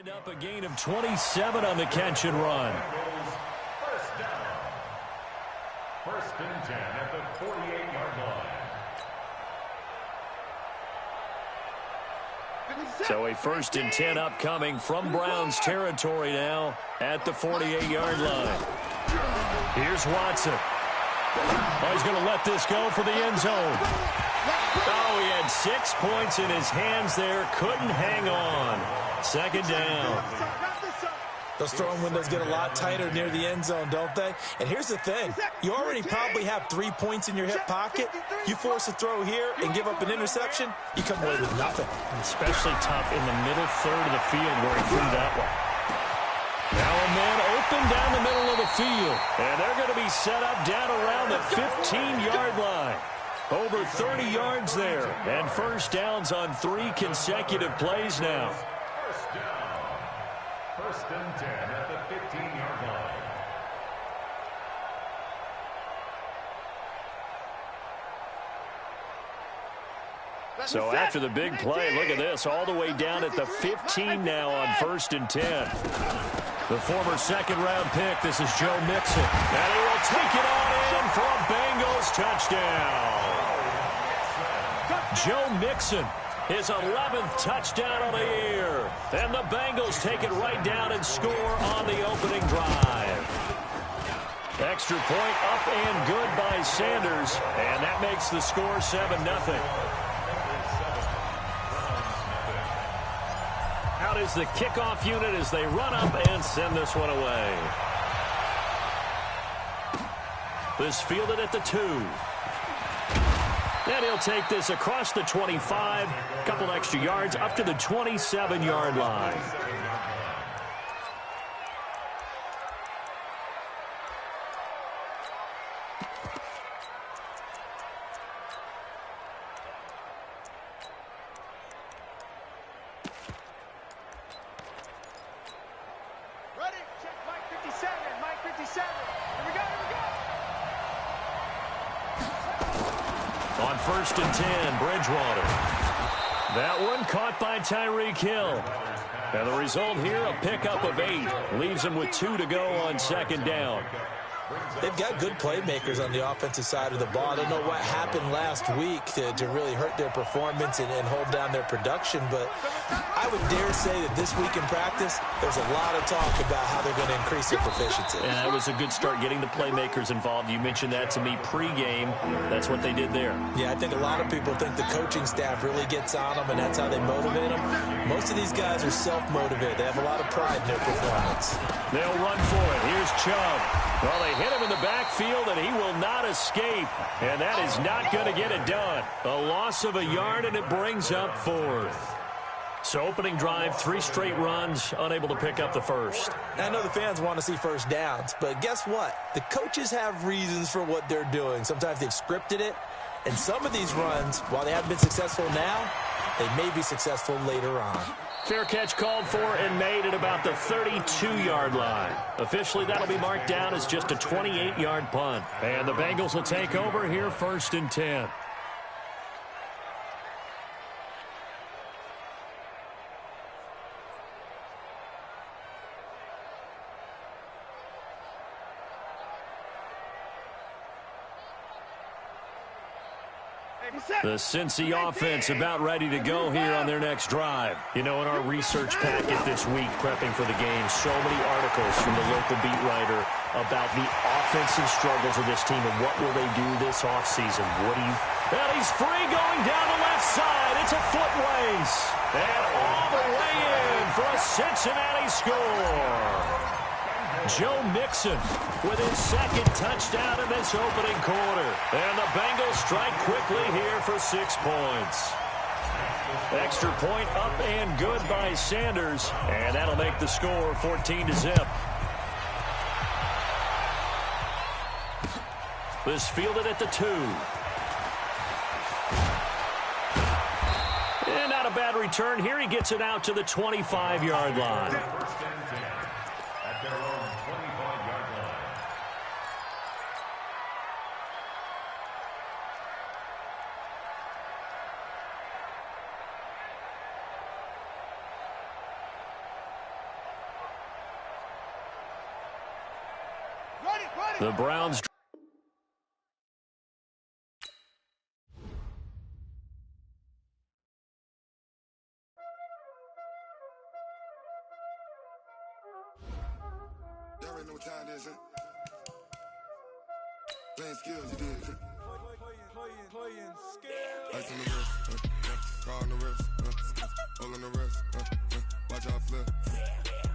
Wind up a gain of 27 on the catch and run. First down. First and 10 at the 48-yard line. So a first and 10 upcoming from Browns territory now at the 48-yard line. Here's Watson. Oh, he's going to let this go for the end zone. Oh, he had 6 points in his hands there. Couldn't hang on. Second down. Those throwing windows get a lot tighter near the end zone, don't they? And here's the thing. You already probably have 3 points in your hip pocket. You force a throw here and give up an interception, you come away with nothing. Especially tough in the middle third of the field where he threw that one. Now a man open down the middle of the field. And they're going to be set up down around the 15-yard line. Over 30 yards there. And first downs on 3 consecutive plays now. First down. First and 10 at the 15-yard line. So after the big play, look at this, all the way down at the 15 now on first and 10. The former second-round pick, this is Joe Mixon. And he will take it on in for a Bengals touchdown. Joe Mixon, his 11th touchdown of the year. And the Bengals take it right down and score on the opening drive. Extra point up and good by Sanders. And that makes the score 7-0. Out is the kickoff unit as they run up and send this one away. This fielded at the 2. And he'll take this across the 25. A couple extra yards up to the 27-yard line. On first and 10, Bridgewater. That one caught by Tyreek Hill. And the result here, a pickup of 8. Leaves him with 2 to go on second down. They've got good playmakers on the offensive side of the ball. I don't know what happened last week to really hurt their performance and hold down their production, but I would dare say that this week in practice, there's a lot of talk about how they're going to increase their proficiency. Yeah, it was a good start getting the playmakers involved. You mentioned that to me pregame. That's what they did there. Yeah, I think a lot of people think the coaching staff really gets on them, and that's how they motivate them. Most of these guys are self-motivated. They have a lot of pride in their performance. They'll run for it. Here's Chubb. Well, they hit him in the backfield, and he will not escape. And that is not going to get it done. A loss of a yard, and it brings up 4th. So opening drive, 3 straight runs, unable to pick up the first. I know the fans want to see first downs, but guess what? The coaches have reasons for what they're doing. Sometimes they've scripted it, and some of these runs, while they haven't been successful now, they may be successful later on. Fair catch called for and made at about the 32-yard line. Officially, that'll be marked down as just a 28-yard punt. And the Bengals will take over here first and 10. The Cincy offense about ready to go here on their next drive. You know, in our research packet this week, prepping for the game, so many articles from the local beat writer about the offensive struggles of this team and what will they do this offseason. What do you... Well, he's free going down the left side. It's a foot race. And all the way in for a Cincinnati score. Joe Mixon with his 2nd touchdown in this opening quarter. And the Bengals strike quickly here for 6 points. Extra point up and good by Sanders. And that'll make the score 14-0. This fielded at the 2. And not a bad return. Here he gets it out to the 25-yard line. At their own 25-yard line. The Browns. Y'all already know what time it is, huh? Playing skills, you did. Playing skills. Ice on the wrist, car on the wrist, hole in the wrist, watch out flip,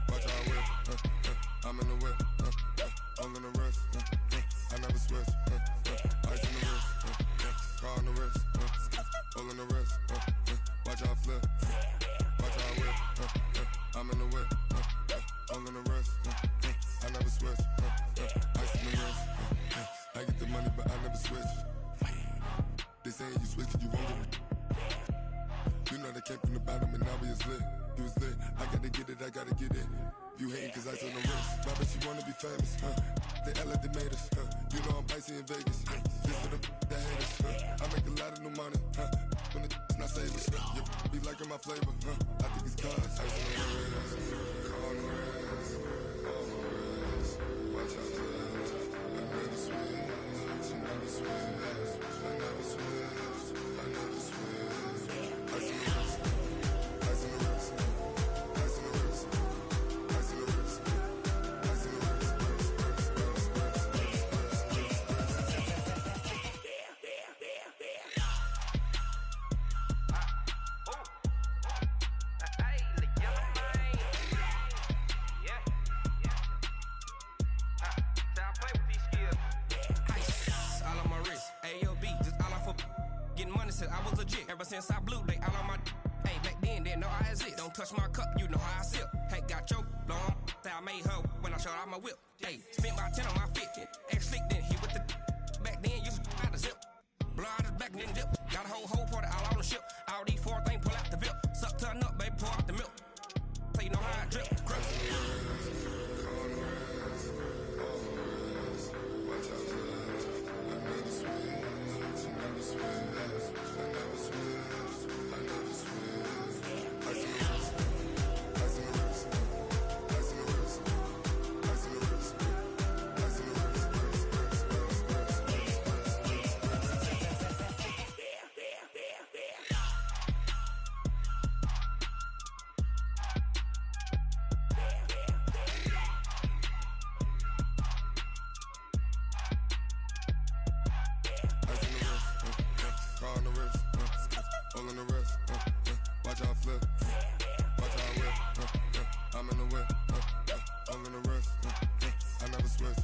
watch out whip, I'm in the whip, hole in the wrist, I never switch, ice on the wrist, car on the wrist, hole in the wrist, watch out flip, watch out whip, I'm in the whip, hole in the wrist, I never switch, ice on the wrist, I get the money but I never switch. They saying you switch it, you won't get it. You know they came from the bottom and now we is lit. You was lit, I gotta get it, I gotta get it. You hating cause ice on the wrist. My bitch, you wanna be famous, They act like they made us, You know I'm icy in Vegas, This for the that hate us, I make a lot of new money, When the not savers, You be liking my flavor, I think it's cause ice on the wrist, on the wrist, on the wrist. Watch out, cuz I never switch, I never switch. I never switch, I never switch. Ice in the wrist, ice in the wrist, ice in the wrist, ice in the wrist, ice in the wrist, I was legit ever since I blew they all on my hey back then didn't know I exist. Don't touch my cup, you know how I sip. Hey, got your long that I made her when I showed out my whip. Hey, spent about 10 on my 50. Ex slick then hit with the back then used to out the zip. Blow out his back then dip. Got a whole party all on the ship. All these four things pull out the VIP. Suck turn up, baby, pour out the milk. So you know how I drip. Crush. watch out, cuz I never switch, I never switch. I never switch, I never switch. Ice in the wrist, ice in the wrist, ice in the wrist, ice in the wrist, ice in the wrist, car on the wrist, hole in the wrist, watch out flip, watch out whip, I'm in the whip, hole in the wrist, I never switch.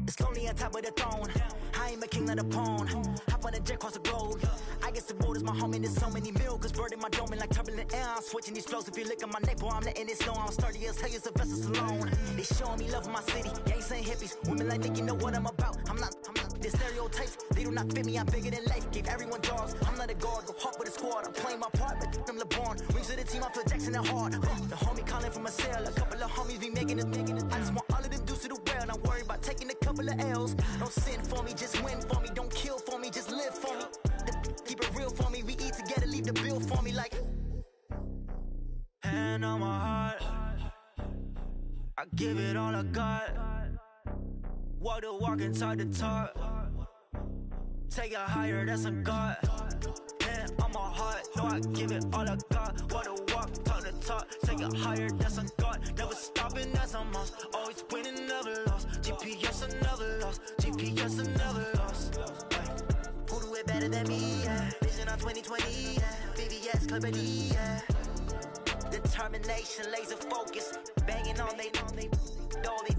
It's lonely on top of the throne. I ain't a king of the pawn. Hop on a jet across the globe. I guess the road is my home and there's so many mil. Cause bird in my dome and like turbulent air. I'm switching these flows. If you look at my neck, boy, I'm letting it snow. I'm sturdy as hell as a vessel alone. They showing me love in my city. Gangs ain't hippies. Women like Nick, you know what I'm about. I'm not the stereotypes. They do not fit me. I'm bigger than life. Gave everyone jobs. I'm not a guard. Go hard with a squad. I'm playing my part, but I'm LeBron. Rings of the team, I feel Jackson and hard. The homie calling from a cell. A couple of homies be making it. I just want all of them dudes to the well. Not worry about taking a couple of L's. Don't sin for me, just win for me. Don't kill for me, just live for me. Keep it real for me. We eat together, leave the bill for me like. Hand on my heart, I give it all I got. Walk the walk and talk the talk. Take it higher, that's a God. Hand on my heart, no, I give it all I got. Walk the walk, talk the talk. Take it higher, that's a God. Never stopping, that's a must. Always winning, never lost. GPS, I never lost. GPS, I never lost. Who do it better than me? Yeah. Vision on 2020, yeah. VVS, Clarity, yeah. Determination, laser focus. Banging on they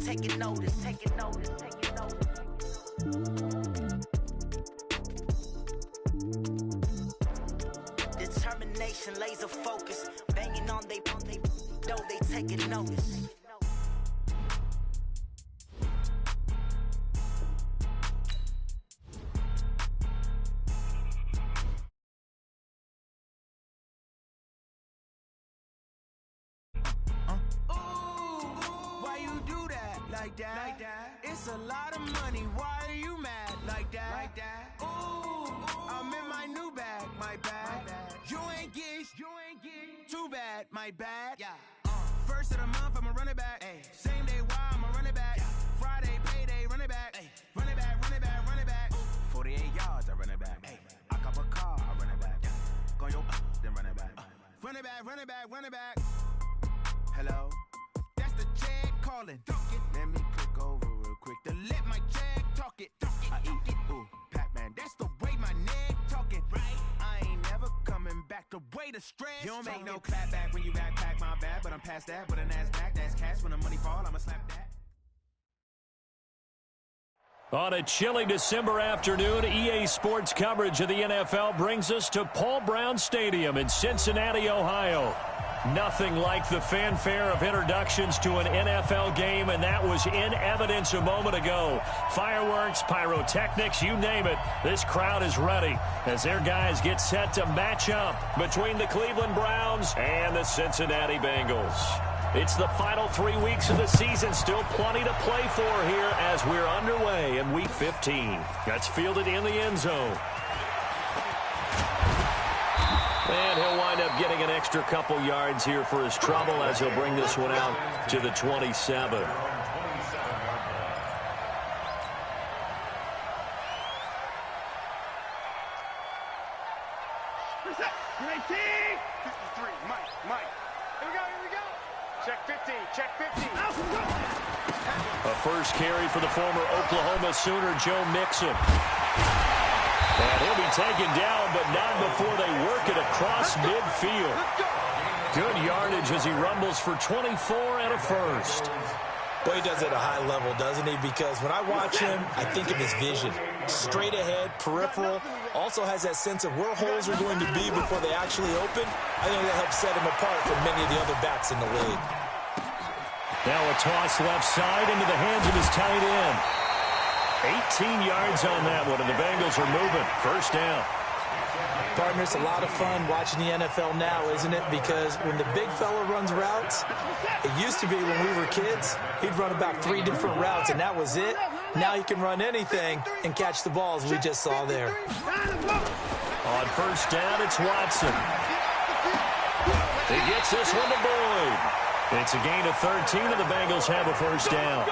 taking notice. Determination, laser focus. Banging on they taking notice. like that? It's a lot of money, why are you mad like that? Ooh, I'm in my new bag, my bad. You ain't get too bad, my bad. First of the month, I'ma run it back. Same day, why I'ma run it back. Friday, payday, run it back. Run it back, run it back, run it back. 48 yards, I run it back. I cop a car, I run it back. Go your then run it back. Run it back, run it back, run it back. Hello, that's the check calling. Let me click over real quick to let my check talk it. I eat it, ooh, Pac-Man, that's the way my neck talking. Right, I ain't never coming back the way the stress. You don't make no clap back when you backpack my bad, but I'm past that. But an ass back, that's cash. When the money fall, I'ma slap that. On a chilly December afternoon, EA Sports coverage of the NFL brings us to Paul Brown Stadium in Cincinnati, Ohio. Nothing like the fanfare of introductions to an NFL game, and that was in evidence a moment ago. Fireworks, pyrotechnics, you name it. This crowd is ready as their guys get set to match up between the Cleveland Browns and the Cincinnati Bengals. It's the final 3 weeks of the season. Still plenty to play for here as we're underway in Week 15. That's fielded in the end zone. And he'll wind up getting an extra couple yards here for his trouble as he'll bring this one out to the 27. A first carry for the former Oklahoma Sooner, Joe Mixon. And he'll be taken down, but not before they work it across midfield. Good yardage as he rumbles for 24 and a first. Boy, he does it at a high level, doesn't he? Because when I watch him, I think of his vision. Straight ahead, peripheral. Also has that sense of where holes are going to be before they actually open. I think that helps set him apart from many of the other backs in the league. Now a toss left side into the hands of his tight end. 18 yards on that one, and the Bengals are moving. First down. Partner, it's a lot of fun watching the NFL now, isn't it? Because when the big fella runs routes, it used to be when we were kids, he'd run about 3 different routes, and that was it. Now he can run anything and catch the balls we just saw there. On first down, it's Watson. He gets this one to Boyd. It's a gain of 13, and the Bengals have a first down.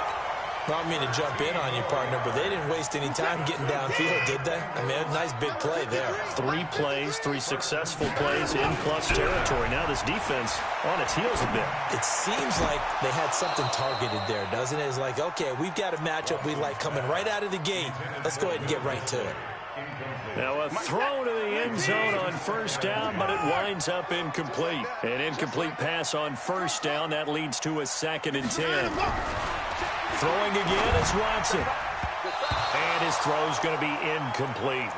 I don't mean to jump in on you, partner, but they didn't waste any time getting downfield, did they? I mean, a nice big play there. 3 plays, 3 successful plays in plus territory. Now this defense on its heels a bit. It seems like they had something targeted there, doesn't it? It's like, okay, we've got a matchup we like coming right out of the gate. Let's go ahead and get right to it. Now a throw to the end zone on first down, but it winds up incomplete. An incomplete pass on first down. That leads to a 2nd and 10. Throwing again is Watson. And his throw's going to be incomplete.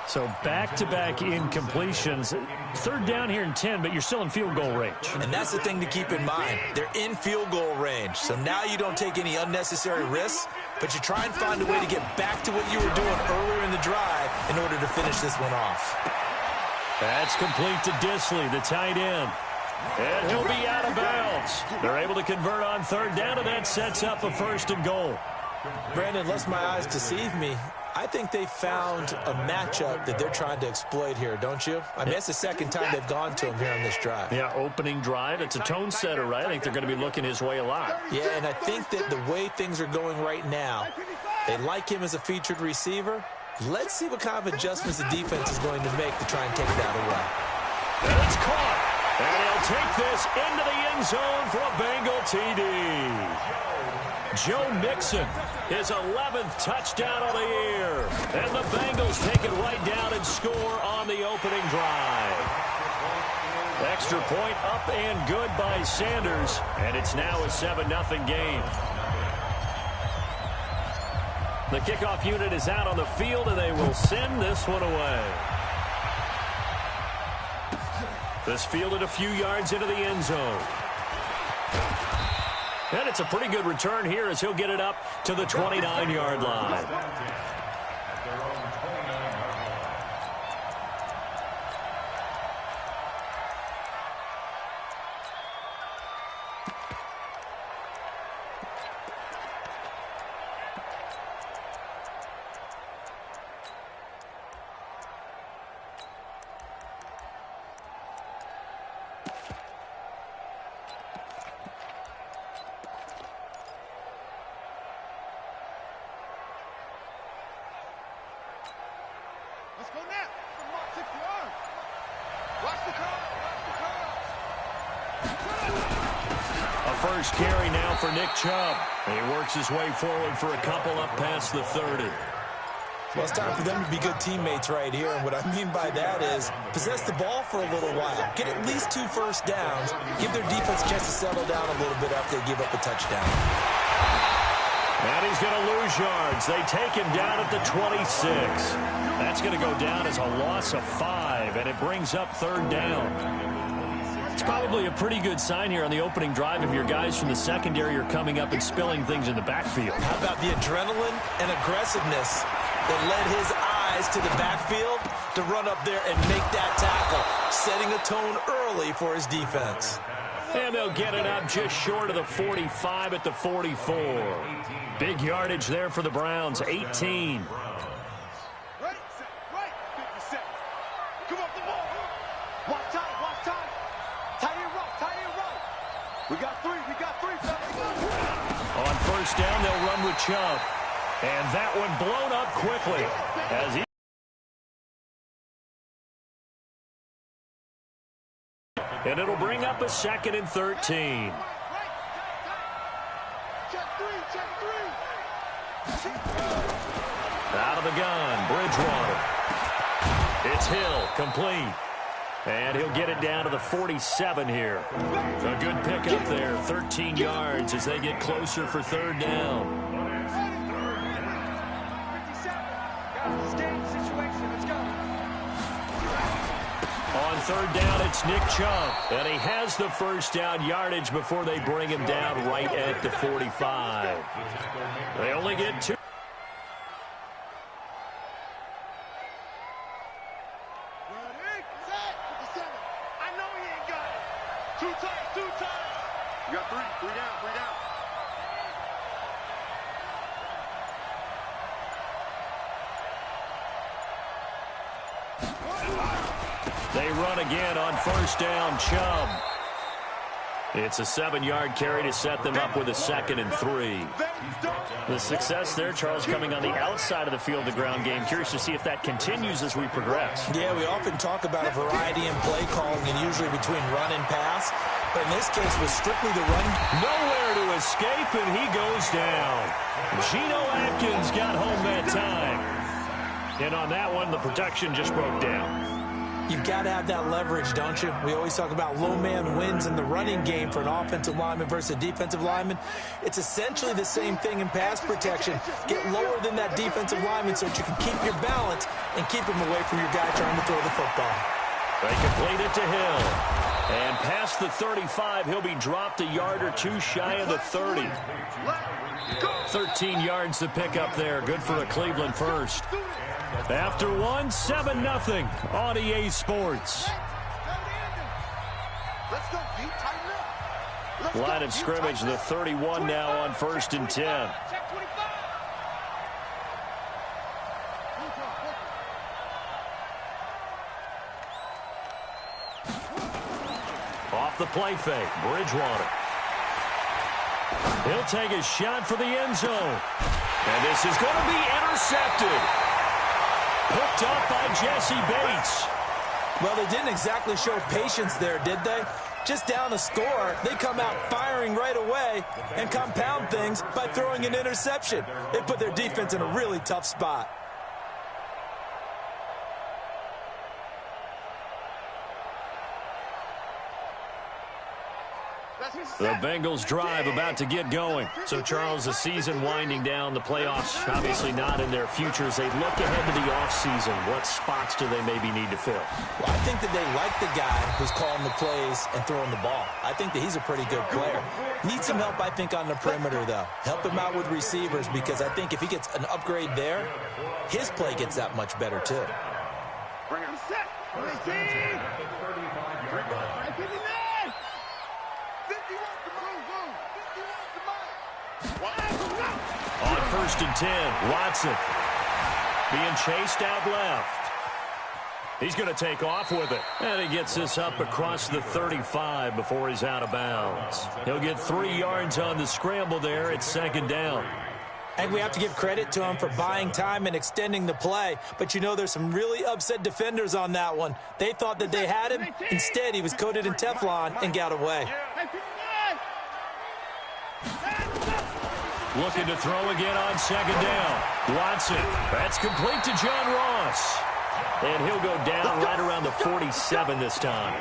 So back-to-back incompletions. 3rd down here and 10, but you're still in field goal range. And that's the thing to keep in mind. They're in field goal range. So now you don't take any unnecessary risks, but you try and find a way to get back to what you were doing earlier in the drive in order to finish this one off. That's complete to Disley, the tight end. And he'll be out of bounds. They're able to convert on 3rd down, and that sets up a 1st and goal. Brandon, lest my eyes deceive me, I think they found a matchup that they're trying to exploit here, don't you? I mean, it's the 2nd time they've gone to him here on this drive. Yeah, opening drive. It's a tone setter, right? I think they're going to be looking his way a lot. Yeah, and I think that the way things are going right now, they like him as a featured receiver. Let's see what kind of adjustments the defense is going to make to try and take that away. And it's caught. And he'll take this into the end zone for a Bengal TD. Joe Mixon, his 11th touchdown of the year. And the Bengals take it right down and score on the opening drive. Extra point up and good by Sanders. And it's now a 7-0 game. The kickoff unit is out on the field, and they will send this one away. This fielded a few yards into the end zone. And it's a pretty good return here as he'll get it up to the 29-yard line. Let's go now. 60 yards. Watch the curve. A first carry now for Nick Chubb. And he works his way forward for a couple up past the 30. Well, it's time for them to be good teammates right here. And what I mean by that is possess the ball for a little while. Get at least 2 first downs. Give their defense a chance to settle down a little bit after they give up a touchdown. And he's going to lose yards. They take him down at the 26. That's going to go down as a loss of 5, and it brings up 3rd down. It's probably a pretty good sign here on the opening drive if your guys from the secondary are coming up and spilling things in the backfield. How about the adrenaline and aggressiveness that led his eyes to the backfield to run up there and make that tackle, setting a tone early for his defense. And they'll get it up just short of the 45 at the 44. Big yardage there for the Browns, 18. Right, 57. Come on, the ball. Watch time. Tight end right. We got three, On first down, they'll run with Chubb. And that one blown up quickly as he... And it'll bring up a 2nd and 13. Out of the gun, Bridgewater. It's Hill, complete. And he'll get it down to the 47 here. A good pickup there, 13 yards as they get closer for 3rd down. On 3rd down, it's Nick Chubb. And he has the first down yardage before they bring him down right at the 45. They only get 2. You got three down. They run again on first down, Chubb. It's a 7-yard carry to set them up with a 2nd and 3. The success there, Charles, coming on the outside of the field, the ground game. Curious to see if that continues as we progress. Yeah, we often talk about a variety in play calling and usually between run and pass. But in this case, was strictly the run. Nowhere to escape, and he goes down. Geno Atkins got home that time. And on that one, the protection just broke down. You've got to have that leverage, don't you? We always talk about low man wins in the running game for an offensive lineman versus a defensive lineman. It's essentially the same thing in pass protection. Get lower than that defensive lineman so that you can keep your balance and keep him away from your guy trying to throw the football. They complete it to Hill. And past the 35, he'll be dropped a yard or 2 shy of the 30. 13 yards to pick up there. Good for a Cleveland first. After 1, 7-0 on EA Sports. Line of scrimmage, the 31 now on 1st and 10. Off the play fake, Bridgewater. He'll take a shot for the end zone. And this is going to be intercepted. Hooked up by Jesse Bates. Well, they didn't exactly show patience there, did they? Just down a score, they come out firing right away and compound things by throwing an interception. They put their defense in a really tough spot. The Bengals drive about to get going. So, Charles, the season winding down, the playoffs obviously not in their futures. They look ahead to the offseason. What spots do they maybe need to fill? Well, I think that they like the guy who's calling the plays and throwing the ball. I think that he's a pretty good player. Needs some help, I think, on the perimeter, though. Help him out with receivers because I think if he gets an upgrade there, his play gets that much better, too. Bring it. Set. 15. On 1st and 10, Watson being chased out left. He's going to take off with it. And he gets this up across the 35 before he's out of bounds. He'll get 3 yards on the scramble there at 2nd down. I think we have to give credit to him for buying time and extending the play. But, you know, there's some really upset defenders on that one. They thought that they had him. Instead, he was coated in Teflon and got away. Looking to throw again on second down. Watson. That's complete to John Ross. And he'll go down right around the 47 this time.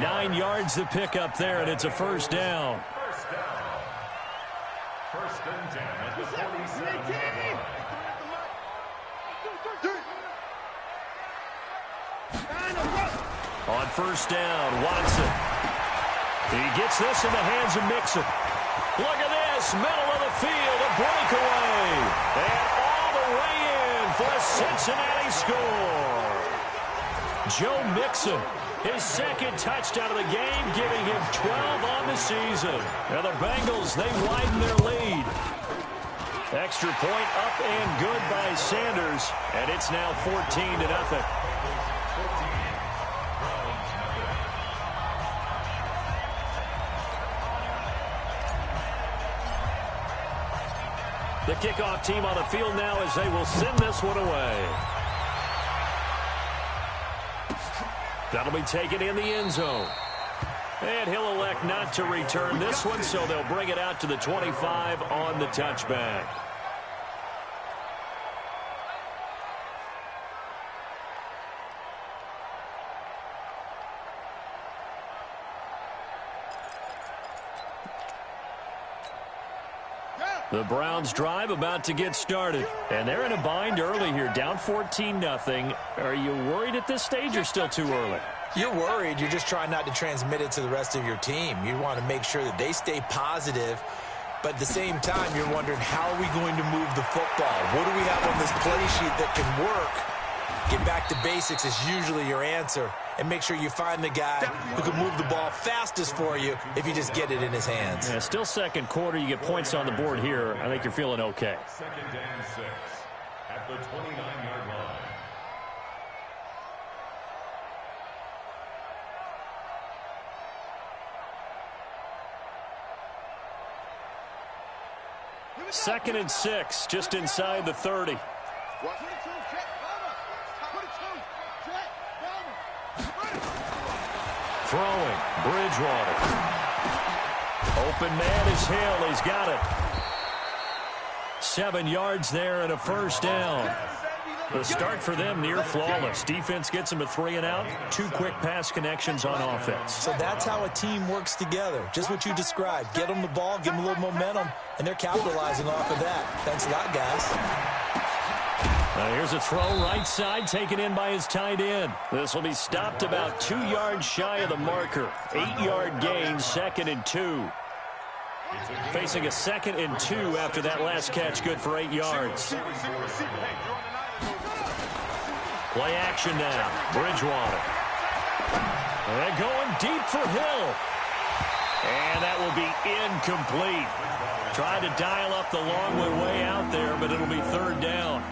9 yards to pick up there, and it's a first down. First and 10 at the 47-yard line. On first down, Watson. He gets this in the hands of Mixon. Look at this, middle of the field, a breakaway. And all the way in for a Cincinnati score. Joe Mixon, his second touchdown of the game, giving him 12 on the season. Now the Bengals, they widen their lead. Extra point up and good by Sanders, and it's now 14-0. The kickoff team on the field now as they will send this one away. That'll be taken in the end zone. And he'll elect not to return this one, so they'll bring it out to the 25 on the touchback. The Browns drive about to get started. And they're in a bind early here, down 14-0. Are you worried at this stage or still too early? You're worried. You're just trying not to transmit it to the rest of your team. You want to make sure that they stay positive. But at the same time, you're wondering, how are we going to move the football? What do we have on this play sheet that can work? Get back to basics is usually your answer. And make sure you find the guy who can move the ball fastest for you if you just get it in his hands. Yeah, still second quarter. You get points on the board here. I think you're feeling okay. Second and 6 at the 29-yard line. Second and 6, just inside the 30. Throwing, Bridgewater. Open man is Hill. He's got it. 7 yards there and a first down. The start for them near flawless. Defense gets them a 3 and out. 2 quick pass connections on offense. So that's how a team works together. Just what you described. Get them the ball, give them a little momentum, and they're capitalizing off of that. Thanks a lot, guys. Here's a throw right side, taken in by his tight end. This will be stopped about 2 yards shy of the marker. 8-yard gain, 2nd and 2. Facing a 2nd and 2 after that last catch, good for 8 yards. Play action now, Bridgewater. And going deep for Hill. And that will be incomplete. Tried to dial up the long way out there, but it'll be 3rd down.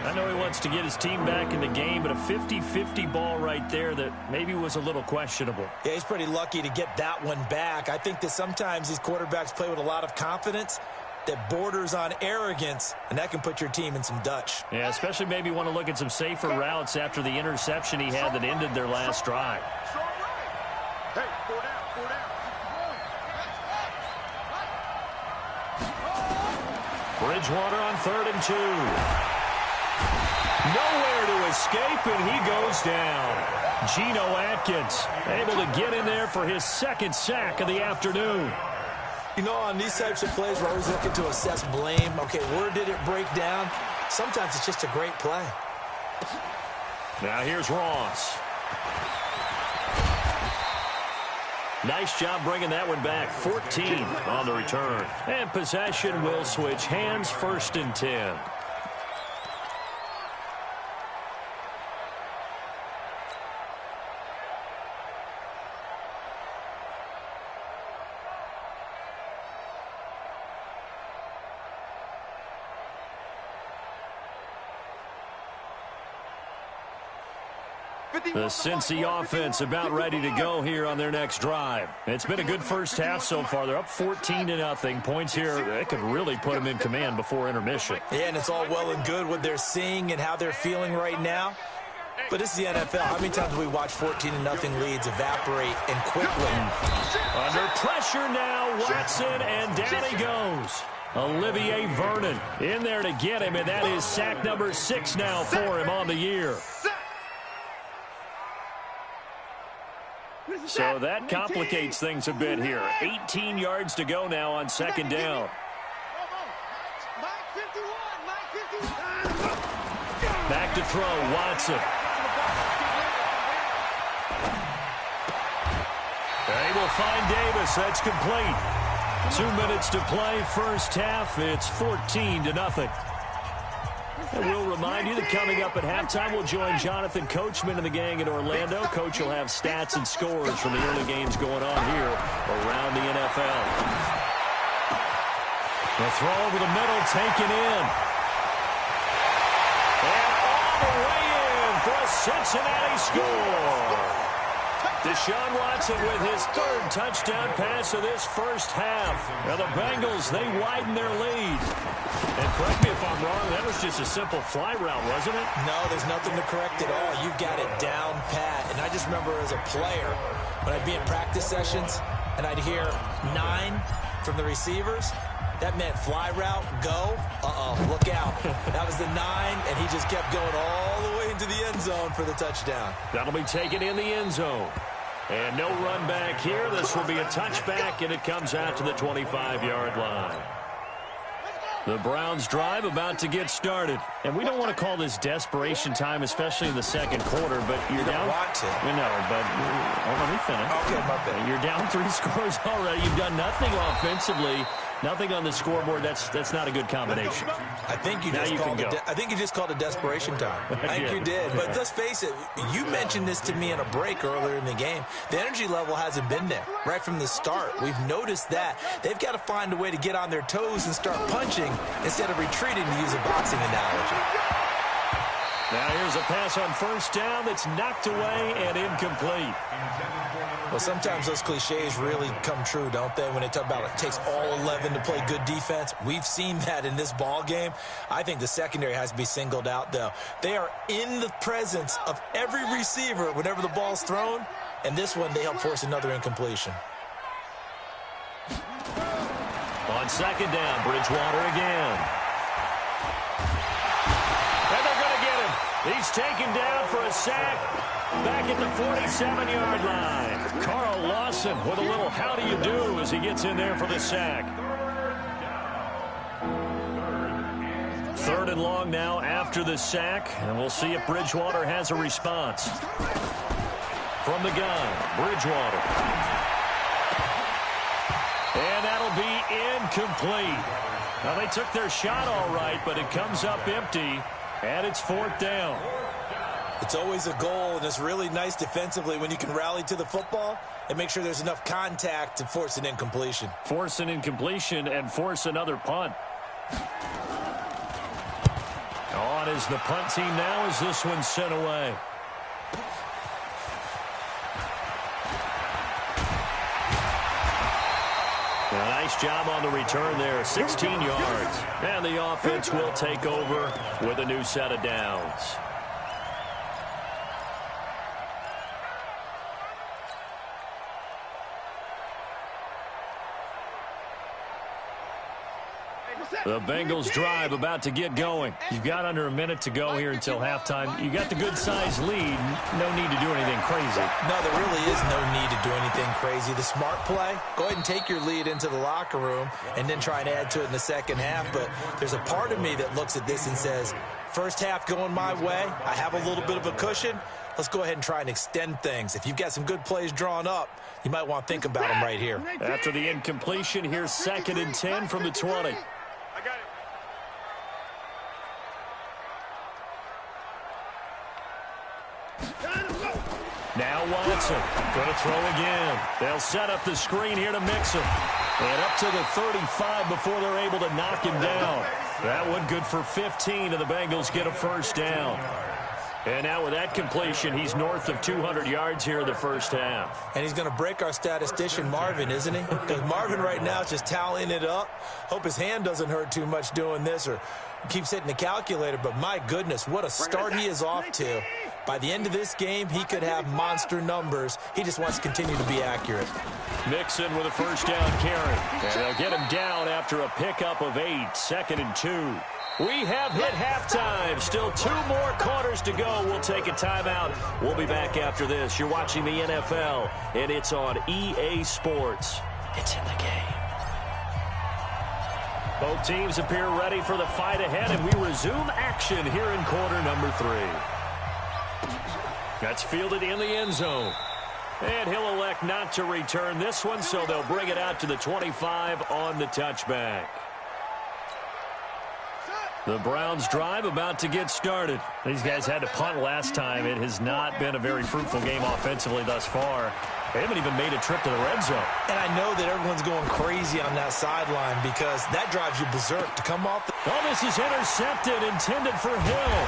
I know he wants to get his team back in the game, but a 50-50 ball right there that maybe was a little questionable. Yeah, he's pretty lucky to get that one back. I think that sometimes these quarterbacks play with a lot of confidence that borders on arrogance, and that can put your team in some Dutch. Yeah, especially maybe want to look at some safer routes after the interception he had that ended their last drive. Hey, 4 down, 4 down. Bridgewater on 3rd and 2. Nowhere to escape, and he goes down. Geno Atkins able to get in there for his 2nd sack of the afternoon. You know, on these types of plays, we're always looking to assess blame. Okay, where did it break down? Sometimes it's just a great play. Now here's Ross. Nice job bringing that one back. 14 on the return. And possession will switch hands, 1st and 10. The Cincy offense about ready to go here on their next drive. It's been a good first half so far. They're up 14-0. Points here, they could really put them in command before intermission. Yeah, and it's all well and good what they're seeing and how they're feeling right now. But this is the NFL. How many times do we watch 14-0 leads evaporate and quickly? Under pressure now, Watson, and down he goes. Olivier Vernon in there to get him, and that is sack number 6 now for him on the year. So that complicates things a bit here. 18 yards to go now on second down. Back to throw, Watson. They will find Davis. That's complete. 2 minutes to play, first half. It's 14-0. And we'll remind you that coming up at halftime, we'll join Jonathan Coachman and the gang in Orlando. Coach will have stats and scores from the early games going on here around the NFL. The throw over the middle, taken in. And all the way in for a Cincinnati score. Deshaun Watson with his third touchdown pass of this first half. Now the Bengals, they widen their lead. And correct me if I'm wrong, that was just a simple fly route, wasn't it? No, there's nothing to correct at all. You've got it down pat. And I just remember as a player, when I'd be in practice sessions and I'd hear 9 from the receivers, that meant fly route, go, look out. That was the 9, and he just kept going all the way into the end zone for the touchdown. That'll be taken in the end zone. And no run back here. This will be a touchback, and it comes out to the 25-yard line. The Browns drive about to get started. And we don't want to call this desperation time, especially in the second quarter, but you're down. Want to. No, but let me finish. Okay, my bad. You're down 3 scores already. You've done nothing offensively. Nothing on the scoreboard. That's not a good combination. I think you just called it desperation time. I think you did. But let's face it, you mentioned this to me in a break earlier in the game. The energy level hasn't been there right from the start. We've noticed that. They've got to find a way to get on their toes and start punching instead of retreating, to use a boxing analogy. Now here's a pass on first down that's knocked away and incomplete. Well, sometimes those cliches really come true, don't they, when they talk about it takes all 11 to play good defense. We've seen that in this ball game. I think the secondary has to be singled out, though. They are in the presence of every receiver whenever the ball's thrown, and this one they help force another incompletion. On second down, Bridgewater again. And they're going to get him. He's taken down for a sack back at the 47-yard line. Carl Lawson with a little how do you do as he gets in there for the sack. 3rd and long now after the sack, and we'll see if Bridgewater has a response. From the gun, Bridgewater. And that'll be incomplete. Now, they took their shot all right, but it comes up empty, and it's 4th down. It's always a goal, and it's really nice defensively when you can rally to the football and make sure there's enough contact to force an incompletion. Force an incompletion and force another punt. On is the punt team now as this one's sent away. A nice job on the return there, 16 yards. And the offense will take over with a new set of downs. The Bengals drive about to get going. You've got under a minute to go here until halftime. You got the good-sized lead. No need to do anything crazy. No, there really is no need to do anything crazy. The smart play, go ahead and take your lead into the locker room and then try and add to it in the second half. But there's a part of me that looks at this and says, first half going my way. I have a little bit of a cushion. Let's go ahead and try and extend things. If you've got some good plays drawn up, you might want to think about them right here. After the incompletion, here's 2nd and 10 from the 20. Now Watson going to throw again. They'll set up the screen here to mix him. And up to the 35 before they're able to knock him down. That one good for 15, and the Bengals get a first down. And now with that completion, he's north of 200 yards here in the first half. And he's going to break our statistician, Marvin, isn't he? Because Marvin right now is just tallying it up. Hope his hand doesn't hurt too much doing this or keeps hitting the calculator. But my goodness, what a start he is off to. By the end of this game, he could have monster numbers. He just wants to continue to be accurate. Mixon with a first down carry. And they'll get him down after a pickup of 8, 2nd and 2. We have hit halftime. Still 2 more quarters to go. We'll take a timeout. We'll be back after this. You're watching the NFL, and it's on EA Sports. It's in the game. Both teams appear ready for the fight ahead, and we resume action here in quarter number 3. That's fielded in the end zone. And he'll elect not to return this one, so they'll bring it out to the 25 on the touchback. The Browns drive about to get started. These guys had to punt last time. It has not been a very fruitful game offensively thus far. They haven't even made a trip to the red zone. And I know that everyone's going crazy on that sideline because that drives you berserk to come off the... Oh, this is intercepted, intended for Hill.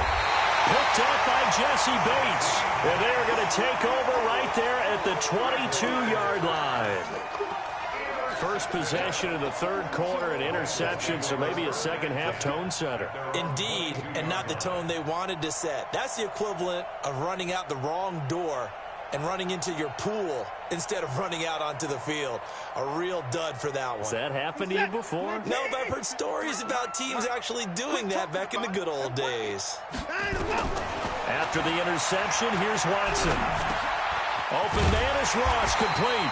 Picked up by Jesse Bates. And they are going to take over right there at the 22-yard line. First possession of the third quarter, an interception, so maybe a second-half tone setter. Indeed, and not the tone they wanted to set. That's the equivalent of running out the wrong door and running into your pool instead of running out onto the field. A real dud for that one. Has that happened to you before? No, but I've heard stories about teams actually doing that back in the good old days. After the interception, here's Watson. Open man is Ross, complete.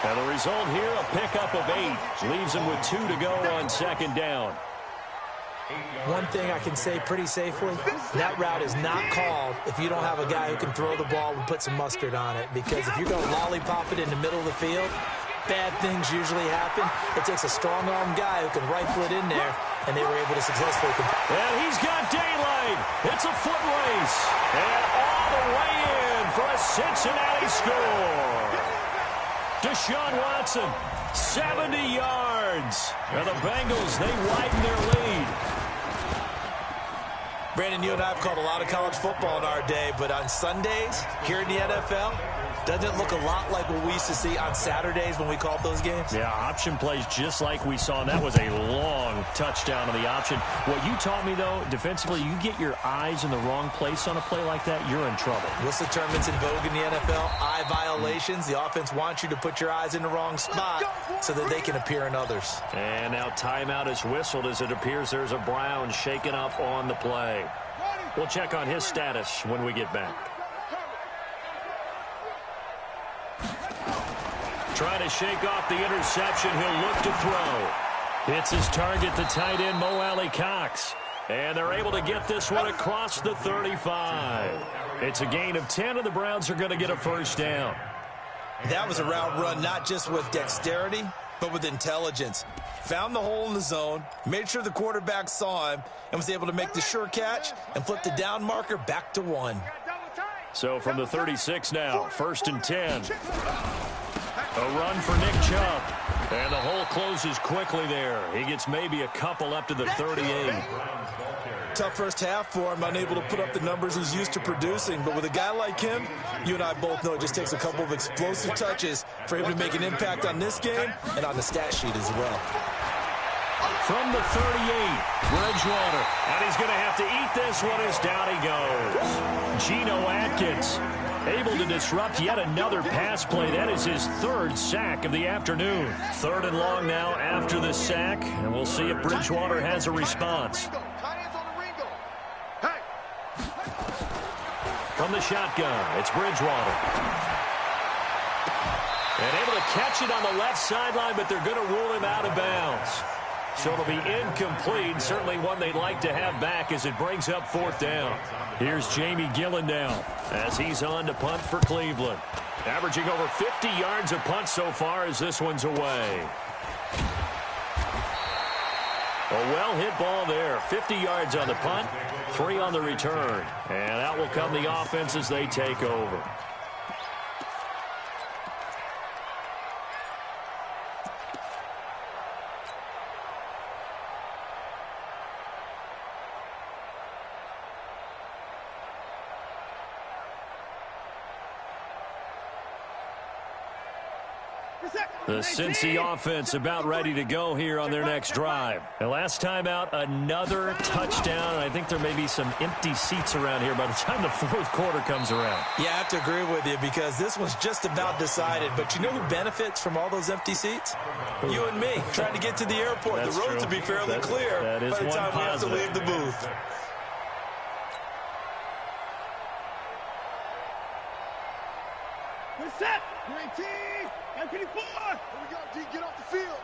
And the result here, a pickup of 8. Leaves him with 2 to go on second down. One thing I can say pretty safely, that route is not called if you don't have a guy who can throw the ball and put some mustard on it. Because if you're going to lollipop it in the middle of the field, bad things usually happen. It takes a strong-arm guy who can rifle it in there, and they were able to successfully complete. And he's got daylight. It's a foot race. And all the way in for a Cincinnati score. Deshaun Watson, 70 yards. And the Bengals, they widen their lead. Brandon, you and I have called a lot of college football in our day, but on Sundays, here in the NFL, doesn't it look a lot like what we used to see on Saturdays when we called those games? Yeah, option plays just like we saw, and that was a long touchdown on the option. What you taught me, though, defensively, you get your eyes in the wrong place on a play like that, you're in trouble. What's the term that's in vogue in the NFL? Eye violations. The offense wants you to put your eyes in the wrong spot so that they can appear in others. And now timeout is whistled as it appears there's a Brown shaken up on the play. We'll check on his status when we get back. Trying to shake off the interception. He'll look to throw. Hits his target, the tight end, Mo Alley Cox. And they're able to get this one across the 35. It's a gain of 10, and the Browns are going to get a first down. That was a route run not just with dexterity, but with intelligence. Found the hole in the zone, made sure the quarterback saw him, and was able to make the sure catch and flip the down marker back to 1. So from the 36 now, 1st and 10. A run for Nick Chubb. And the hole closes quickly there. He gets maybe a couple up to the 38. Tough first half for him, unable to put up the numbers he's used to producing. But with a guy like him, you and I both know it just takes a couple of explosive touches for him to make an impact on this game and on the stat sheet as well. From the 38, Bridgewater. And he's going to have to eat this one as down he goes. Geno Atkins able to disrupt yet another pass play. That is his 3rd sack of the afternoon. 3rd and long now after the sack. And we'll see if Bridgewater has a response. From the shotgun, it's Bridgewater. And able to catch it on the left sideline, but they're going to rule him out of bounds. So it'll be incomplete. Certainly one they'd like to have back as it brings up 4th down. Here's Jamie Gillen now as he's on to punt for Cleveland. Averaging over 50 yards a punt so far as this one's away. A well-hit ball there. 50 yards on the punt, 3 on the return. And out will come the offense as they take over. The Cincy offense about ready to go here on their next drive. And last time out, another touchdown. And I think there may be some empty seats around here by the time the fourth quarter comes around. Yeah, I have to agree with you because this one's just about decided. But you know who benefits from all those empty seats? You and me, trying to get to the airport. That's the road true. to be fairly clear that is by the one time positive. we have to leave the booth. Good set. Green team. And 54. Here we go, G. Get off the field.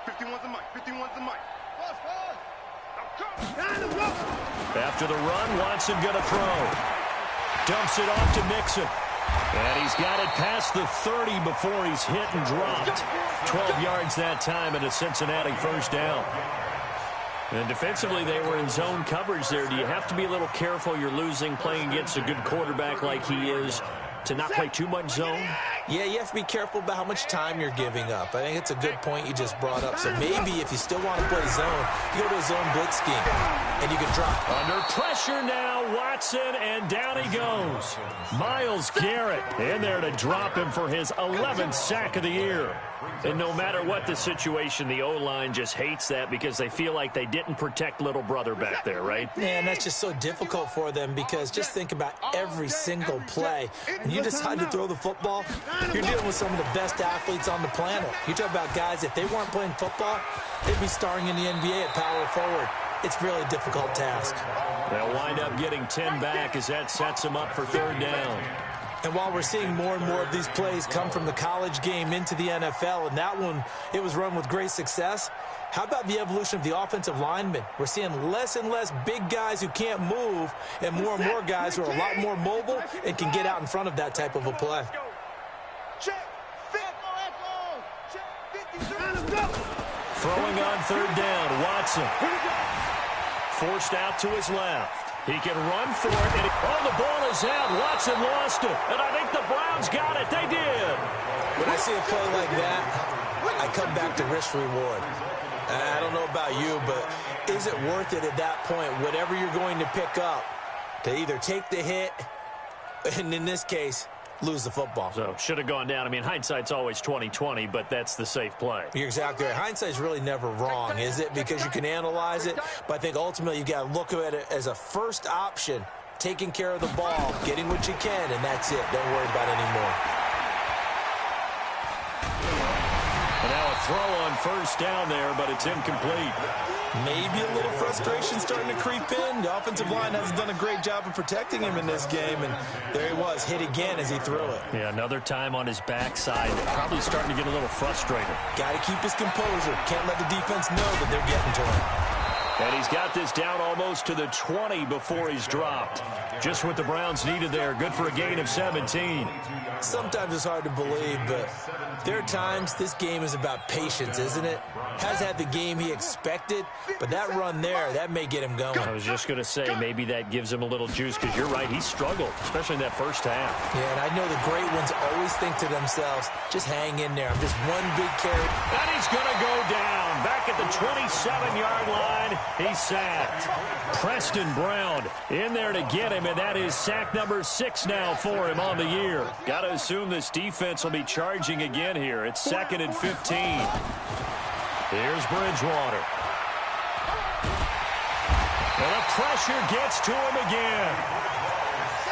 51's the mic. 51's the mic. Fast, fast. Now go. After the run, Watson going to throw. Dumps it off to Mixon. And he's got it past the 30 before he's hit and dropped. 12 yards that time and a Cincinnati first down. And defensively, they were in zone coverage there. Do you have to be a little careful? You're losing playing against a good quarterback like he is to not play too much zone? Yeah, you have to be careful about how much time you're giving up. I think it's a good point you just brought up. So maybe if you still want to play zone, you go to a zone blitz scheme, and you can drop. Under pressure now, Watson, and down he goes. Myles Garrett in there to drop him for his 11th sack of the year. And no matter what the situation, the O-line just hates that because they feel like they didn't protect little brother back there, right? Man, that's just so difficult for them because just think about every single play. When you decide to throw the football, you're dealing with some of the best athletes on the planet. You talk about guys, if they weren't playing football, they'd be starring in the NBA at power forward. It's really a difficult task. They'll wind up getting 10 back as that sets them up for third down. And while we're seeing more and more of these plays come from the college game into the NFL, and that one, it was run with great success, how about the evolution of the offensive linemen? We're seeing less and less big guys who can't move and more guys who are a lot more mobile and can get out in front of that type of a play. Throwing on third down, Watson. Forced out to his left. He can run for it. And the ball is out. Watson lost it. And I think the Browns got it. They did. When I see a play like that, I come back to risk-reward. I don't know about you, but is it worth it at that point, whatever you're going to pick up, to either take the hit, and in this case, lose the football? So, should have gone down. I mean, hindsight's always 20/20, but that's the safe play. You're exactly right. Hindsight's really never wrong, is it? Because you can analyze it, but I think ultimately you've got to look at it as a first option, taking care of the ball, getting what you can, and that's it. Don't worry about it anymore. And now a throw on first down there, but it's incomplete. Maybe a little frustration starting to creep in. The offensive line hasn't done a great job of protecting him in this game, and there he was, hit again as he threw it. Yeah, another time on his backside. Probably starting to get a little frustrated. Got to keep his composure. Can't let the defense know that they're getting to him. And he's got this down almost to the 20 before he's dropped. Just what the Browns needed there. Good for a gain of 17. Sometimes it's hard to believe, but there are times this game is about patience, isn't it? Has had the game he expected, but that run there, that may get him going. I was just going to say, maybe that gives him a little juice, because you're right, he struggled, especially in that first half. Yeah, and I know the great ones always think to themselves, just hang in there. I'm just one big carry. And he's going to go down. Back at the 27-yard line, he's sacked. Preston Brown in there to get him, and that is sack number 6 now for him on the year. Got to assume this defense will be charging again here. It's 2nd and 15. Here's Bridgewater. And the pressure gets to him again.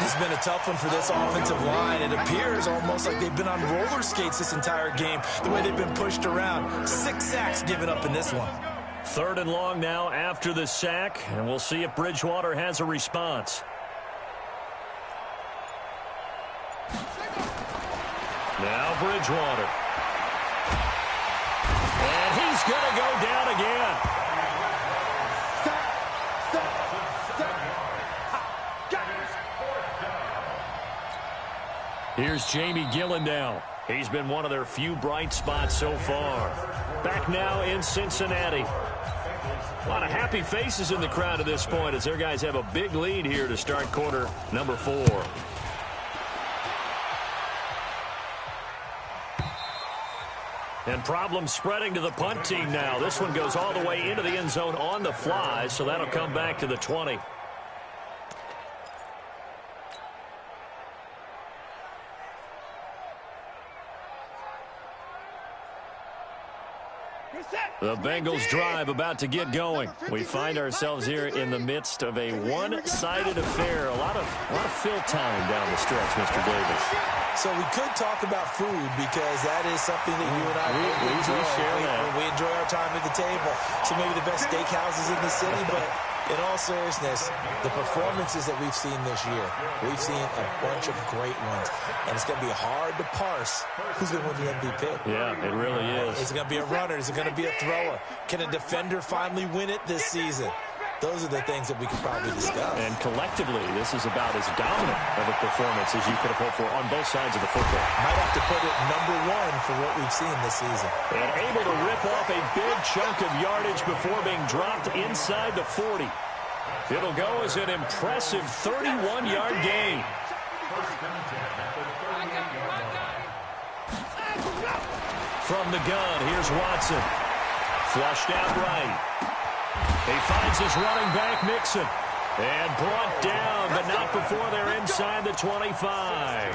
It's been a tough one for this offensive line. It appears almost like they've been on roller skates this entire game, the way they've been pushed around. 6 sacks given up in this one. 3rd and long now after the sack, and we'll see if Bridgewater has a response. Now Bridgewater. And he's going to go down again. Here's Jamie Gillen now. He's been one of their few bright spots so far. Back now in Cincinnati. A lot of happy faces in the crowd at this point as their guys have a big lead here to start quarter number 4. And problems spreading to the punt team now. This one goes all the way into the end zone on the fly, so that'll come back to the 20. The Bengals drive about to get going. We find ourselves here in the midst of a one-sided affair. A lot of fill time down the stretch, Mr. Davis. So we could talk about food because that is something that you and I we enjoy our time at the table. So maybe the best steakhouses in the city, but in all seriousness, the performances that we've seen this year, we've seen a bunch of great ones. And it's going to be hard to parse who's going to win the MVP. Yeah, it really is. Is it going to be a runner? Is it going to be a thrower? Can a defender finally win it this season? Those are the things that we could probably discuss. And collectively, this is about as dominant of a performance as you could have hoped for on both sides of the football. Might have to put it #1 for what we've seen this season. And able to rip off a big chunk of yardage before being dropped inside the 40. It'll go as an impressive 31-yard gain. From the gun, here's Watson. Flushed out right. He finds his running back, Mixon. And brought down, but not before they're inside the 25.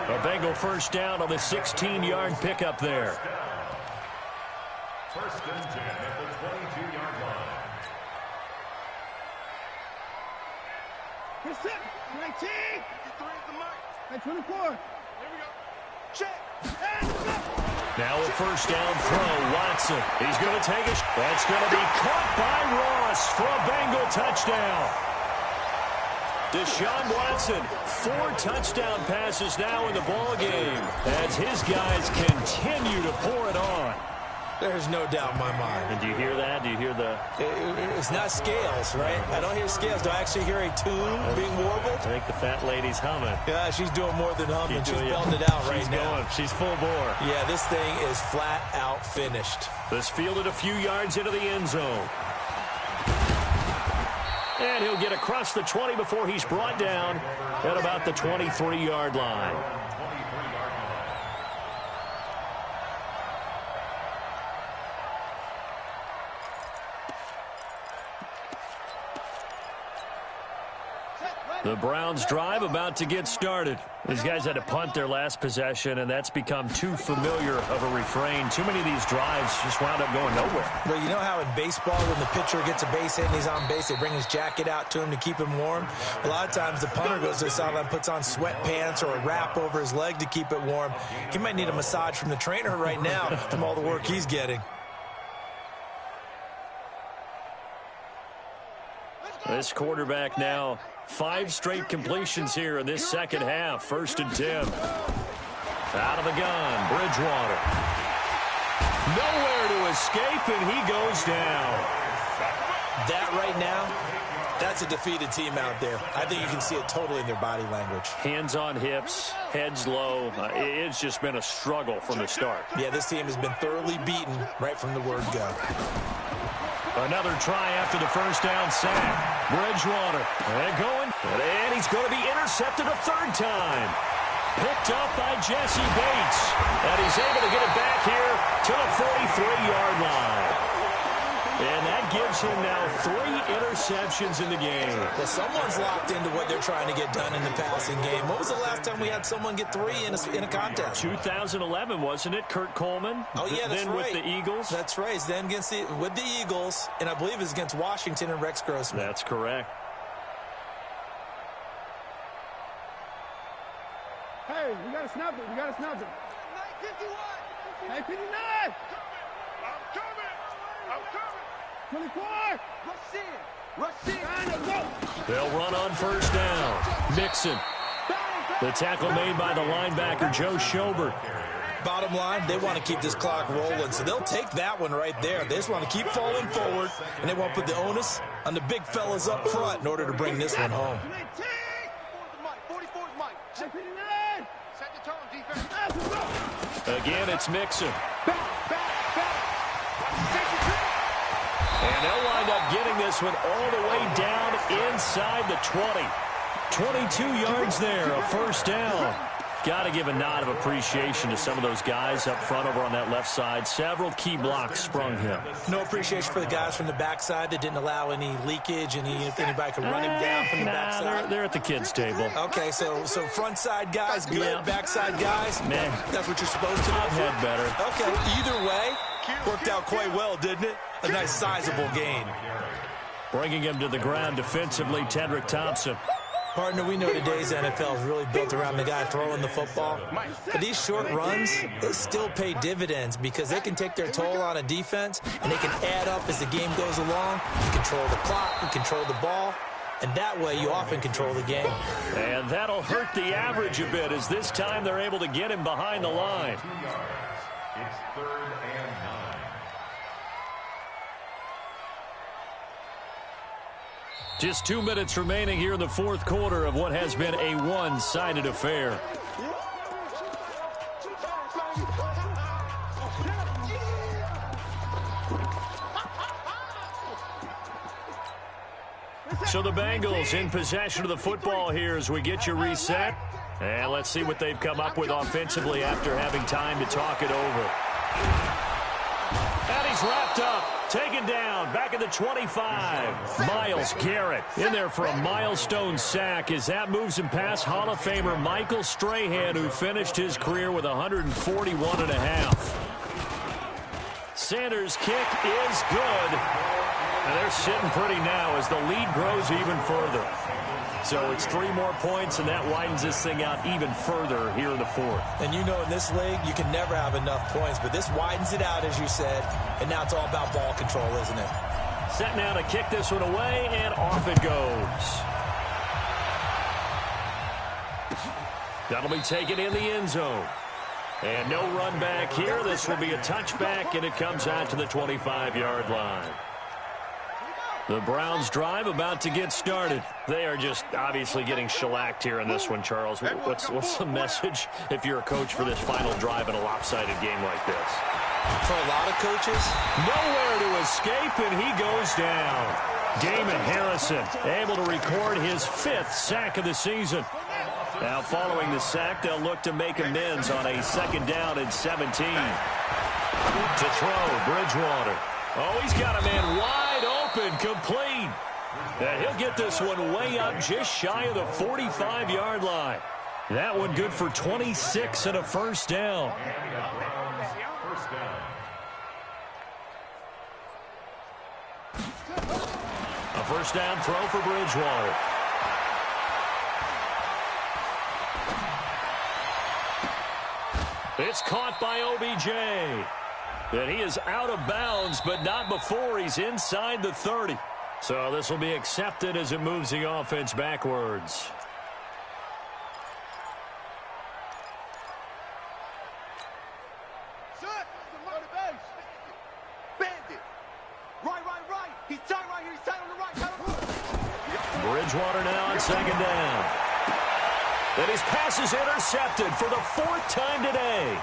A Bengal first down on the 16-yard pickup there. First and 10 at the 22-yard line. Here's 10, 19. 3 is the mark. And 24. Here we go. Check. And go. Now a first down throw, Watson. He's going to take it. That's going to be caught by Ross for a Bengal touchdown. Deshaun Watson, 4 touchdown passes now in the ballgame as his guys continue to pour it on. There's no doubt in my mind. And do you hear that? Do you hear the... It's not scales, right? I don't hear scales. Do I actually hear a tune being warbled? I think the fat lady's humming. Yeah, she's doing more than humming. She's belting it out right now. Going. She's full bore. Yeah, this thing is flat out finished. This fielded a few yards into the end zone. And he'll get across the 20 before he's brought down at about the 23-yard line. The Browns drive about to get started. These guys had to punt their last possession, and that's become too familiar of a refrain. Too many of these drives just wound up going nowhere. Well, you know how in baseball, when the pitcher gets a base hit and he's on base, they bring his jacket out to him to keep him warm? A lot of times the punter goes to the sideline, puts on sweatpants or a wrap over his leg to keep it warm. He might need a massage from the trainer right now from all the work he's getting. This quarterback now 5 straight completions here in this second half. First and 10. Out of the gun, Bridgewater. Nowhere to escape, and he goes down. That right now, that's a defeated team out there. I think you can see it totally in their body language. Hands on hips, heads low. It's just been a struggle from the start. Yeah, this team has been thoroughly beaten right from the word go. Another try after the first down sack. Bridgewater. And going. And he's going to be intercepted a third time. Picked up by Jesse Bates. And he's able to get it back here to the 43-yard line. And that gives him now 3 interceptions in the game. Well, someone's locked into what they're trying to get done in the passing game. When was the last time we had someone get 3 in a contest? 2011, wasn't it? Kurt Coleman. Oh, yeah, that's then right. With the Eagles. That's right. It's then with the Eagles, and I believe it's against Washington and Rex Grossman. That's correct. Hey, we got to snap it. We got to snap it. 959. I'm coming. 24. Rush in. They'll run on first down. Mixon. The tackle made by the linebacker, Joe Schobert. Bottom line, they want to keep this clock rolling, so they'll take that one right there. They just want to keep falling forward, and they want to put the onus on the big fellas up front in order to bring this one home. 44 is Mike. Set the tone, defense. Again, it's Mixon. And they'll wind up getting this one all the way down inside the 20. 22 yards there, a first down. Got to give a nod of appreciation to some of those guys up front over on that left side. Several key blocks sprung him. No appreciation for the guys from the backside that didn't allow any leakage, and anybody could run him down from the backside. They're at the kids' table. Okay, so front side guys good, backside guys, man, that's what you're supposed to do. I've had better. Okay, either way, Worked out quite well, didn't it? A nice sizable gain. Bringing him to the ground defensively, Tedrick Thompson. Partner, we know today's NFL is really built around the guy throwing the football. But these short runs, they still pay dividends because they can take their toll on a defense, and they can add up as the game goes along. You control the clock, you control the ball, and that way you often control the game. And that'll hurt the average a bit as this time they're able to get him behind the line. 2 yards. It's 3rd and 9. Just 2 minutes remaining here in the fourth quarter of what has been a one-sided affair. So the Bengals in possession of the football here as we get you reset. And let's see what they've come up with offensively after having time to talk it over. And he's wrapped up. Taken down, back at the 25. Myles Garrett in there for a milestone sack as that moves him past Hall of Famer Michael Strahan, who finished his career with 141.5. Sanders' kick is good. And they're sitting pretty now as the lead grows even further. So it's 3 more points, and that widens this thing out even further here in the fourth. And you know in this league, you can never have enough points, but this widens it out, as you said, and now it's all about ball control, isn't it? Set now to kick this one away, and off it goes. That'll be taken in the end zone. And no run back here. This will be a touchback, and it comes out to the 25-yard line. The Browns drive about to get started. They are just obviously getting shellacked here in this one, Charles. What's the message if you're a coach for this final drive in a lopsided game like this? For a lot of coaches, nowhere to escape, and he goes down. Damon Harrison able to record his 5th sack of the season. Now following the sack, they'll look to make amends on a 2nd down and 17. To throw, Bridgewater. Oh, he's got a man wide open, complete. And he'll get this one way up just shy of the 45-yard line. That one good for 26 and a first down. A first down throw for Bridgewater. It's caught by OBJ. And he is out of bounds, but not before he's inside the 30. So this will be accepted as it moves the offense backwards. He's tight right here. He's tight on the right. Bridgewater now on 2nd down. And his pass is intercepted for the 4th time today.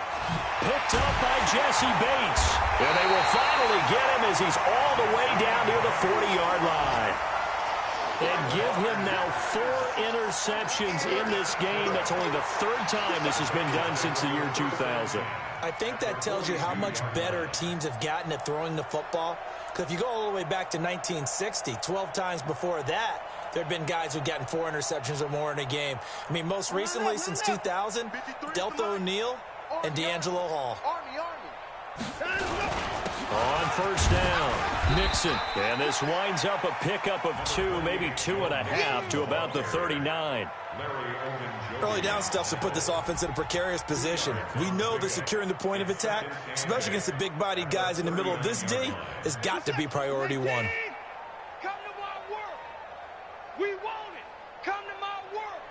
Picked up by Jesse Bates. And they will finally get him as he's all the way down near the 40-yard line. And give him now 4 interceptions in this game. That's only the 3rd time this has been done since the year 2000. I think that tells you how much better teams have gotten at throwing the football. Because if you go all the way back to 1960, 12 times before that, there had been guys who'd gotten 4 interceptions or more in a game. I mean, most recently, since 2000, Delta O'Neal and D'Angelo Hall. On first down, Nixon. And this winds up a pickup of 2, maybe 2.5 to about the 39. Early down stuff to put this offense in a precarious position. We know that securing the point of attack, especially against the big-bodied guys in the middle of this D, has got to be priority 1. Come to my work. We want it. Come to my work.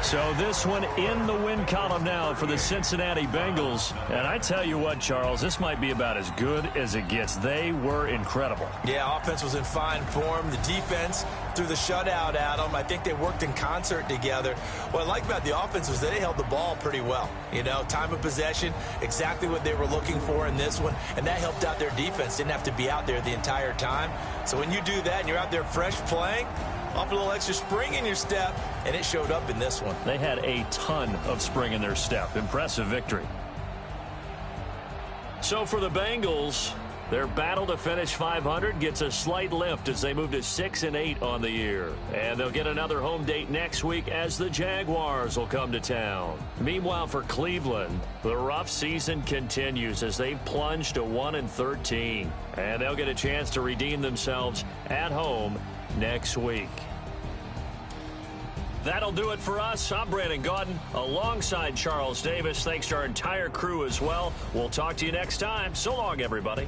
So this one in the win column now for the Cincinnati Bengals. And I tell you what, Charles, this might be about as good as it gets. They were incredible. Yeah, offense was in fine form. The defense threw the shutout at them. I think they worked in concert together. What I like about the offense was that they held the ball pretty well. You know, time of possession, exactly what they were looking for in this one. And that helped out their defense. Didn't have to be out there the entire time. So when you do that and you're out there fresh playing, off a little extra spring in your step, and it showed up in this one. They had a ton of spring in their step. Impressive victory. So for the Bengals, Their battle to finish 500 gets a slight lift as they move to 6-8 on the year. And they'll get another home date next week as the Jaguars will come to town. Meanwhile, for Cleveland, the rough season continues as they've plunged to 1-13. And they'll get a chance to redeem themselves at home next week. That'll do it for us. I'm Brandon Gaudin alongside Charles Davis. Thanks to our entire crew as well. We'll talk to you next time. So long, everybody.